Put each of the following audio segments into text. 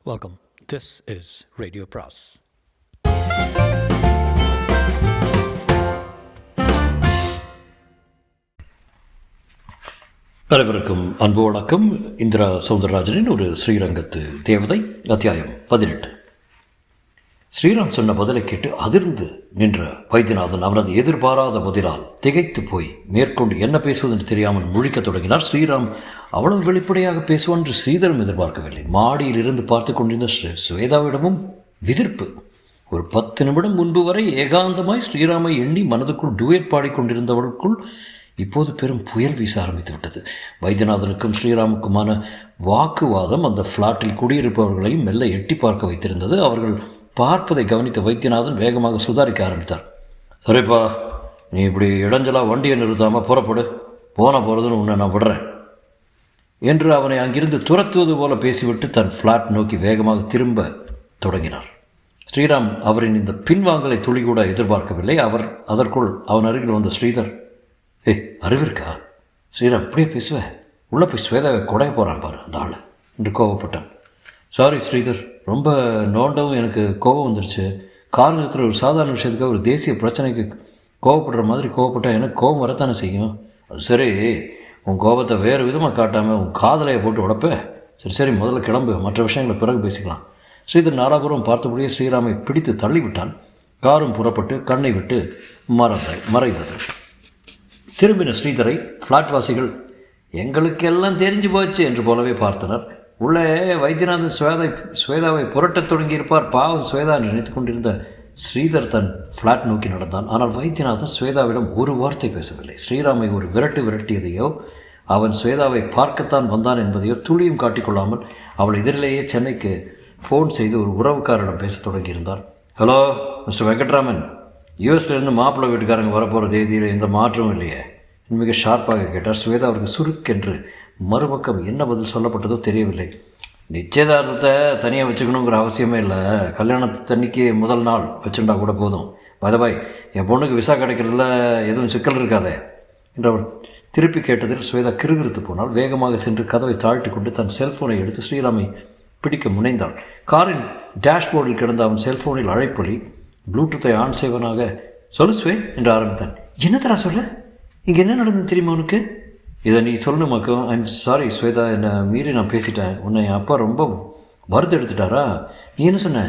Welcome. This is Radio Pras. அனைவருக்கும் அன்பு வணக்கம். இந்திரா சௌந்தரராஜனின் ஒரு ஸ்ரீரங்கத்து தேவதை, அத்தியாயம் 18. ஸ்ரீராம் சொன்ன பதிலை கேட்டு அதிர்ந்து நின்ற வைத்தியநாதன் அவரது எதிர்பாராத பதிலால் திகைத்து போய் மேற்கொண்டு என்ன பேசுவதென்று தெரியாமல் முழிக்கத் தொடங்கினார். ஸ்ரீராம் அவ்வளவு வெளிப்படையாக பேசுவான் என்று ஸ்ரீதரும் எதிர்பார்க்கவில்லை. மாடியில் இருந்து பார்த்து கொண்டிருந்த ஸ்வேதாவிடமும் விதிர்ப்பு. ஒரு 10 நிமிடம் முன்பு வரை ஏகாந்தமாய் ஸ்ரீராமை எண்ணி மனதுக்குள் டுவேட் பாடிக்கொண்டிருந்தவர்களுக்குள் இப்போது பெரும் புயல் வீச ஆரம்பித்து விட்டது. வைத்தியநாதனுக்கும் ஸ்ரீராமுக்குமான வாக்குவாதம் அந்த ஃப்ளாட்டில் குடியிருப்பவர்களையும் மெல்ல எட்டி பார்க்க வைத்திருந்தது. அவர்கள் பார்ப்பதை கவனித்த வைத்தியநாதன் வேகமாக சுதாரிக்க ஆரம்பித்தார். சரிப்பா, நீ இப்படி இடைஞ்சலாக வண்டியை நிறுத்தாமல் புறப்படு, போகிறதுன்னு உன்னை நான் விடுறேன் என்று அவனை அங்கிருந்து துரத்துவது போல பேசிவிட்டு தன் ஃப்ளாட் நோக்கி வேகமாக திரும்ப தொடங்கினார். ஸ்ரீராம் அவரின் இந்த பின்வாங்கலை துளி கூட எதிர்பார்க்கவில்லை. அதற்குள் அவன் அருகில் வந்த ஸ்ரீதர், அறிவிருக்கா ஸ்ரீராம், இப்படியே பேசுவேன், உள்ளே போய் ஸ்வேதாவை கொடைய போகிறான் பாரு அந்த ஆள் என்று கோவப்பட்டான். சாரி ஸ்ரீதர், ரொம்ப நோண்டவும் எனக்கு கோபம் வந்துடுச்சு. காரணத்தில் ஒரு சாதாரண விஷயத்துக்காக ஒரு தேசிய பிரச்சனைக்கு கோவப்படுற மாதிரி கோவப்பட்டால் எனக்கு கோபம் வரத்தானே செய்யும். அது சரி, உன் கோபத்தை வேறு விதமாக காட்டாமல் உன் காதலையை போட்டு உடப்ப. சரி முதல்ல கிளம்பு, மற்ற விஷயங்களை பிறகு பேசிக்கலாம். ஸ்ரீதர் நாலாபுரம் பார்த்தபடியே ஸ்ரீராமை பிடித்து தள்ளிவிட்டான். காரும் புறப்பட்டு கண்ணை விட்டு மறைந்தது. திரும்பின ஸ்ரீதரை ஃப்ளாட் வாசிகள் எங்களுக்கெல்லாம் தெரிஞ்சு போச்சு என்று போலவே பார்த்தனர். உள்ளே வைத்தியநாதன் ஸ்வேதாவை புரட்டத் தொடங்கியிருப்பார். பாவம் ஸ்வேதா என்று நினைத்து கொண்டிருந்த ஸ்ரீதர் தன் ஃப்ளாட் நோக்கி நடந்தான். ஆனால் வைத்தியநாதன் ஸ்வேதாவிடம் ஒரு வார்த்தை பேசவில்லை. ஸ்ரீராமை ஒரு விரட்டியதையோ அவன் ஸ்வேதாவை பார்க்கத்தான் வந்தான் என்பதையோ துளியும் காட்டிக்கொள்ளாமல் அவள் எதிரிலேயே சென்னைக்கு ஃபோன் செய்து ஒரு உறவுக்காரரிடம் பேசத் தொடங்கியிருந்தார். ஹலோ மிஸ்டர் வெங்கட்ராமன், யூஎஸ்லேருந்து மாப்பிள்ளை வீட்டுக்காரங்க வரப்போகிற தேதியில் எந்த மாற்றமும் இல்லையே? மிக ஷார்ப்பாக கேட்டார். ஸ்வேதா அவருக்கு சுருக்கென்று மறுபக்கம் என்ன பதில் சொல்லப்பட்டதோ தெரியவில்லை. நிச்சயதார்த்தத்தை தனியாக வச்சுக்கணுங்கிற அவசியமே இல்லை, கல்யாணத்தன்னைக்கு முதல் நாள் வச்சுட்டா கூட போதும். பதபாய், என் பொண்ணுக்கு விசா கிடைக்கிறதுல எதுவும் சிக்கல் இருக்காதே என்று அவர் திருப்பி கேட்டதில் ஸ்வேதா கிறுகிறுத்து போனால் வேகமாக சென்று கதவை தாழ்த்தி கொண்டு தன் செல்ஃபோனை எடுத்து ஸ்ரீராமை பிடிக்க முனைந்தாள். காரின் டேஷ்போர்டில் கிடந்த அவன் செல்ஃபோனில் அழைப்பொலி. ப்ளூடூத்தை ஆன் செய்வனாக சொல்லு ஸ்வே என்று ஆரம்பித்தான். என்ன தரா சொல்ல, இங்கே என்ன நடந்தது தெரியுமா உனக்கு? இதை நீ சொல்லணுமாக்கும். ஐம் சாரி ஸ்வேதா, என்னை மீறி நான் பேசிட்டேன். உன்னை என் அப்பா ரொம்ப வருத்த எடுத்துட்டாரா? நீ என்ன சொன்ன?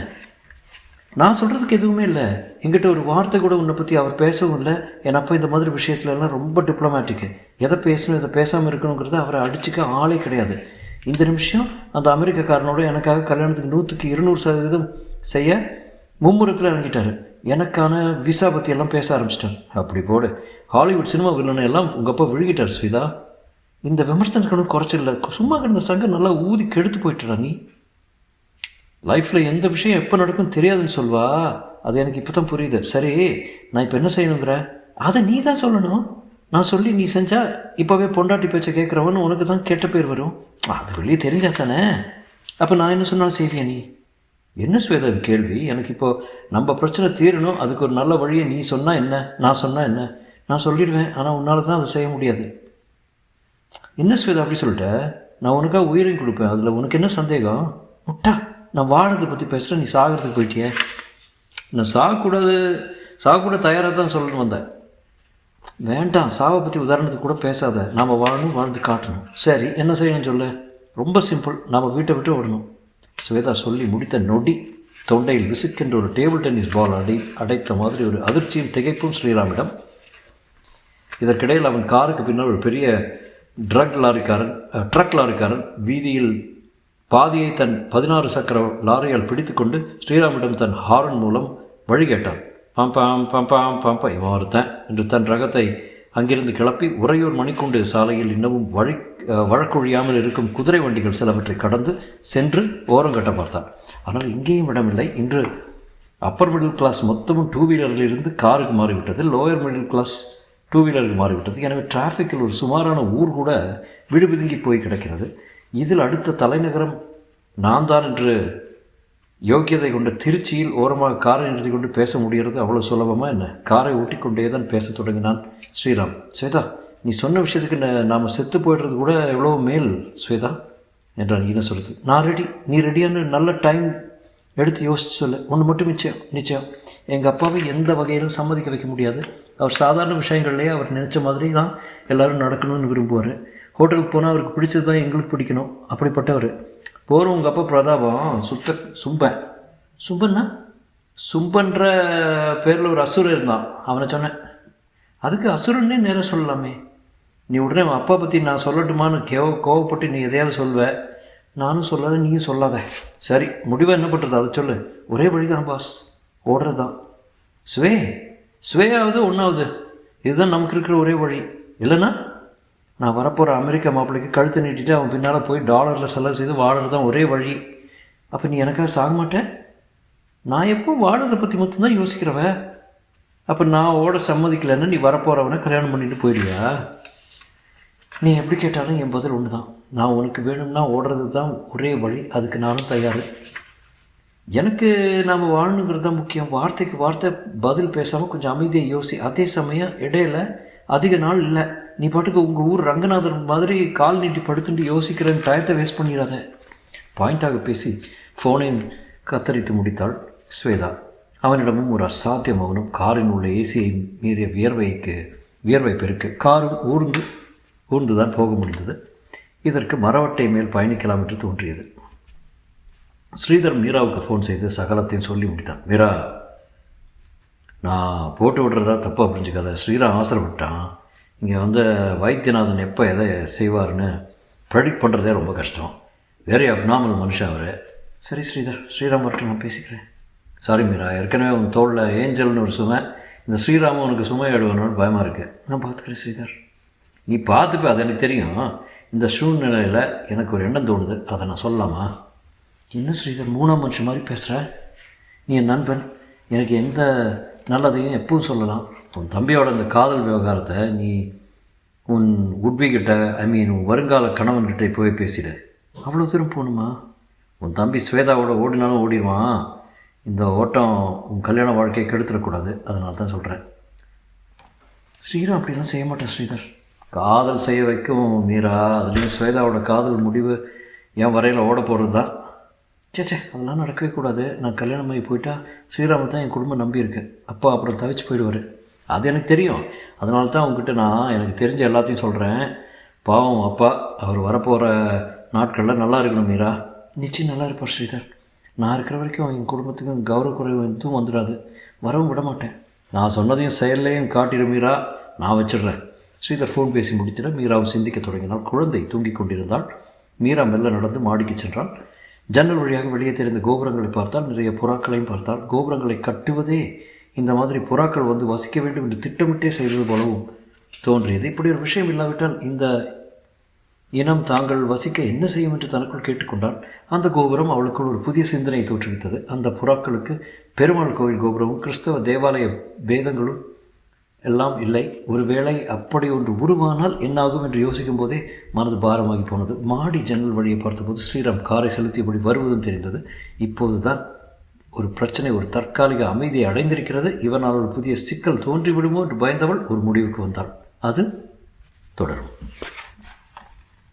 நான் சொல்கிறதுக்கு எதுவுமே இல்லை. என்கிட்ட ஒரு வார்த்தை கூட உன்னை பற்றி அவர் பேசவும் இல்லை. என் அப்பா இந்த மாதிரி விஷயத்துலலாம் ரொம்ப டிப்ளமேட்டிக்கு. எதை பேசணும் எதை பேசாமல் இருக்கணுங்கிறத அவரை அடிச்சுக்க ஆளே கிடையாது. இந்த நிமிஷம் அந்த அமெரிக்கக்காரனோட எனக்காக கல்யாணத்துக்கு 100% செய்ய மும்முரத்தில் இறங்கிட்டார். எனக்கான விசா பற்றியெல்லாம் பேச ஆரம்பிச்சிட்டார். அப்படி போடு, ஹாலிவுட் சினிமா வில்லனை எல்லாம் உங்கள் அப்பா விழுகிட்டார் ஸ்வேதா. இந்த விமர்சனத்துக்கு குறைச்சிடல, சும்மா கிடந்த சங்கம் நல்லா ஊதி கெடுத்து போயிட்டுறா. நீ லைஃப்பில் எந்த விஷயம் எப்போ நடக்கும் தெரியாதுன்னு சொல்வா. அது எனக்கு இப்போ தான் புரியுது. சரி, நான் இப்போ என்ன செய்யணுங்கிற? அதை நீ தான் சொல்லணும். நான் சொல்லி நீ செஞ்சால் இப்போவே பொண்டாட்டி பேச்சை கேட்குறவன்னு உனக்கு தான் கெட்ட பேர் வரும். அது வெளியே தெரிஞ்சா தானே. அப்போ நான் என்ன சொன்னாலும் செய்வியா நீ? என்ன ஸ்வேதா இது கேள்வி? எனக்கு இப்போது நம்ம பிரச்சனை தீரணும், அதுக்கு ஒரு நல்ல வழியை நீ சொன்னால் என்ன, நான் சொன்னால் என்ன? நான் சொல்லிடுவேன், ஆனால் உன்னால் தான் அதை செய்ய முடியாது. என்ன ஸ்வேதா அப்படி சொல்லிட்ட? நான் உனக்காக உயிரையும் கொடுப்பேன், அதில் உனக்கு என்ன சந்தேகம்? முட்டா, நான் வாழறதை பற்றி பேசுகிறேன், நீ சாகிறதுக்கு போயிட்டியே. நான் சாகக்கூட தயாராக தான் சொல்லணும்னு வந்தேன். வேண்டாம், சாவை பற்றி உதாரணத்துக்கு கூட பேசாத. நாம் வாழணும், வாழ்ந்து காட்டணும். சரி, என்ன செய்யணும்னு சொல்ல? ரொம்ப சிம்பிள், நாம் வீட்டை விட்டு ஓடணும். ஸ்வேதா சொல்லி முடித்த நொடி தொண்டையில் விசுக்கென்று ஒரு டேபிள் டென்னிஸ் பால் அடைத்த மாதிரி ஒரு அதிர்ச்சியும் திகைப்பும் ஸ்ரீராமிடம். இதற்கிடையில் அவன் காருக்கு பின்னால் ஒரு பெரிய ட்ரக் லாரிக்காரன் வீதியில் பாதியை தன் 16 சக்கர லாரியால் பிடித்து கொண்டு ஸ்ரீராமிடம் தன் ஹாரன் மூலம் வழி கேட்டான். பாம்பாம் பாம்பாம் பாம்பா, இவன் ஒருத்தன் என்று தன் ரகத்தை அங்கிருந்து கிளப்பி உறையூர் மணிக்கூண்டு சாலையில் இன்னமும் வழக்கொழியாமல் இருக்கும் குதிரை வண்டிகள் சிலவற்றை கடந்து சென்று ஓரங்கட்ட பார்த்தான். ஆனால் இங்கேயும் இடமில்லை. இன்று அப்பர் மிடில் கிளாஸ் மொத்தமும் 2 வீலரிலிருந்து காருக்கு மாறிவிட்டது. லோயர் மிடில் கிளாஸ் 2 வீலருக்கு மாறிவிட்டது. எனவே டிராஃபிக்கில் ஒரு சுமாரான ஊர் கூட விடுபிதுங்கி போய் கிடக்கிறது. இதில் அடுத்த தலைநகரம் நான் தான் என்று யோக்கியதை கொண்ட திருச்சியில் ஓரமாக காரை நிறுத்தி கொண்டு பேச முடிகிறது அவ்வளோ சுலபமாக என்ன? காரை ஊட்டிக்கொண்டே தான் பேச தொடங்கினான் ஸ்ரீராம். ஸ்வேதா, நீ சொன்ன விஷயத்துக்கு நாம் செத்து போய்டுறது கூட எவ்வளோ மேல் ஸ்வேதா. என்றான். என்ன சொல்கிறது? நான் ரெடி, நீ ரெடியான்னு நல்ல டைம் எடுத்து யோசிச்சு சொல்லு. ஒன்று மட்டும் நிச்சயம், எங்கள் அப்பாவை எந்த வகையிலும் சம்மதிக்க வைக்க முடியாது. அவர் சாதாரண விஷயங்கள்லேயே அவர் நினச்ச மாதிரி தான் எல்லோரும் நடக்கணும்னு விரும்புவார். ஹோட்டலுக்கு போனால் அவருக்கு பிடிச்சது தான் எங்களுக்கு பிடிக்கணும். அப்படிப்பட்டவர். போகிறோம் உங்கள் அப்பா பிரதாபம் சும்பன்னா சும்பன்ற பேரில் ஒரு அசுரன் இருந்தான். அவனை சொன்னேன். அதுக்கு அசுரன்னே நேரம் சொல்லலாமே. நீ உடனே அப்பா பற்றி நான் சொல்லட்டுமான்னு கோவப்பட்டு நீ எதையாவது சொல்வேன். நானும் சொல்லாத, நீயும் சொல்லாத. சரி, முடிவாக என்ன பண்ணுறது அதை சொல்லு. ஒரே வழி தான் பாஸ், ஓடுறது தான். ஸ்வேயாவது ஒன்றாவது, இதுதான் நமக்கு இருக்கிற ஒரே வழி. இல்லைன்னா நான் வரப்போகிற அமெரிக்கா மாப்பிள்ளைக்கு கழுத்தை நீட்டிட்டு அவன் பின்னால் போய் டாலரில் செலவு செய்து வாடுறது தான் ஒரே வழி. அப்போ நீ எனக்காக சாக மாட்டேன்? நான் எப்போ வாடுறதை பற்றி மட்டும்தான் யோசிக்கிறவ. அப்போ நான் ஓட சம்மதிக்கலைன்னா நீ வரப்போகிறவனை கல்யாணம் பண்ணிட்டு போயிடுவியா? நீ எப்படி கேட்டாலும் என் பதில் ஒன்று தான். நான் உனக்கு வேணும்னா ஓடுறது தான் ஒரே வழி. அதுக்கு நானும் தயார். எனக்கு நாம் வாழணுங்கிறது தான் முக்கியம். வார்த்தைக்கு வார்த்தை பதில் பேசாமல் கொஞ்சம் அமைதியை யோசி. அதே சமயம் இடையில அதிக நாள் இல்லை. நீ பாட்டுக்கு உங்கள் ஊர் ரங்கநாதன் மாதிரி கால் நீட்டி படுத்துட்டு யோசிக்கிறேன்னு டயத்தை வேஸ்ட் பண்ணிடாத. பாயிண்டாக பேசி ஃபோனை கத்தரித்து முடித்தாள் ஸ்வேதா. அவனிடமும் ஒரு அசாத்திய மௌனம். காரின் உள்ள ஏசியை மீறிய வியர்வை பெருக்கு காரும் ஊர்ந்து தான் போக முடிந்தது. இதற்கு மரவட்டை மேல் பயணிக்கலாம் என்று தோன்றியது. ஸ்ரீதர் மீராவுக்கு ஃபோன் செய்து சகலத்தையும் சொல்லி முடித்தான். மீரா, நான் போட்டு விடுறதா தப்பாக புரிஞ்சுக்காத. ஸ்ரீராம் அவசரப்பட்டான். இங்கே வைத்தியநாதன் எப்போ எதை செய்வார்னு ப்ரெடிக்ட் பண்ணுறதே ரொம்ப கஷ்டம். வெரி அப்நார்மல் மனுஷன் அவர். சரி ஸ்ரீராம் மட்டும் நான் பேசிக்கிறேன். சாரி மீரா, ஏற்கனவே உன் தோளில் ஏஞ்சல்னு ஒரு சுமை. இந்த ஸ்ரீராமும் உனக்கு சுமை ஆடுவானோன்னு பயமாக இருக்குது. நான் பார்த்துக்கிறேன் ஸ்ரீதர். நீ பார்த்துப்ப, அது எனக்கு தெரியும். இந்த சூழ்நிலையில் எனக்கு ஒரு எண்ணம் தோணுது, அதை நான் சொல்லலாமா? என்ன ஸ்ரீதர், மூணாம் மனுஷன் மாதிரி பேசுகிற? நீ என் நண்பன், எனக்கு எந்த நல்லதையும் எப்பவும் சொல்லலாம். உன் தம்பியோட அந்த காதல் விவகாரத்தை நீ உன் உட்பிகிட்ட உன் வருங்கால கணவன்கிட்ட போய் பேசிடு. அவ்வளோ தூரம் போகணுமா? உன் தம்பி ஸ்வேதாவோட ஓடினாலும் ஓடிடுவான். இந்த ஓட்டம் உன் கல்யாண வாழ்க்கையை கெடுத்துடக்கூடாது. அதனால தான் சொல்கிறேன். ஸ்ரீராம் அப்படிலாம் செய்ய மாட்டேன் ஸ்ரீதர். காதல் செய்ய வைக்கும் மீரா. அதுலேயும் ஸ்வேதாவோட காதல் முடிவு என் வரையில் ஓட போகிறது தான். சேச்சே, அதெல்லாம் நடக்கவே கூடாது. நான் கல்யாணம் ஆகி போயிட்டா ஸ்ரீராம தான் என் குடும்பம் நம்பியிருக்கு. அப்பா அப்புறம் தவிச்சு போயிடுவார். அது எனக்கு தெரியும். அதனால தான் உங்ககிட்ட நான் எனக்கு தெரிஞ்ச எல்லாத்தையும் சொல்கிறேன். பாவம் அப்பா, அவர் வரப்போகிற நாட்களில் நல்லா இருக்கணும் மீரா. நிச்சயம் நல்லா இருப்பார் ஸ்ரீதர். நான் இருக்கிற வரைக்கும் என் குடும்பத்துக்கும் கௌரவ குறைவு எதுவும் வந்துடாது. வரவும் விட மாட்டேன். நான் சொன்னதையும் செயல்லையும் காட்டிடும் மீரா. நான் வச்சிடுறேன். ஸ்ரீதர் ஃபோன் பேசி முடித்திட மீராவும் சிந்திக்க தொடங்கினாள். குழந்தை தூங்கிக் கொண்டிருந்தாள். மீரா மெல்ல நடந்து மாடிக்கு சென்றாள். ஜன்னல் வழியாக வெளியே தெரிந்த கோபுரங்களை பார்த்தால், நிறைய புறாக்களையும் பார்த்தால். கோபுரங்களை கட்டுவதே இந்த மாதிரி புறாக்கள் வசிக்க வேண்டும் என்று திட்டமிட்டே செய்தது போலவும் தோன்றியது. இப்படி ஒரு விஷயம் இல்லாவிட்டால் இந்த இனம் தாங்கள் வசிக்க என்ன செய்யும் என்று தனக்குள் கேட்டுக்கொண்டால், அந்த கோபுரம் அவளுக்குள் ஒரு புதிய சிந்தனையை தோற்றுவித்தது. அந்த புறாக்களுக்கு பெருமாள் கோவில் கோபுரமும் கிறிஸ்தவ தேவாலய பேதங்களும் எல்லாம் இல்லை. ஒருவேளை அப்படி ஒன்று உருவானால் என்னாகும் என்று யோசிக்கும் போதே மனது பாரமாகி போனது. மாடி ஜன்னல் வழியை பார்த்தபோது ஸ்ரீராம் காரை செலுத்தியபடி வருவதும் தெரிந்தது. இப்போது தான் ஒரு பிரச்சனை, ஒரு தற்காலிக அமைதியை அடைந்திருக்கிறது. இவனால் ஒரு புதிய சிக்கல் தோன்றிவிடுமோ என்று பயந்தவள் ஒரு முடிவுக்கு வந்தாள். அது தொடரும்.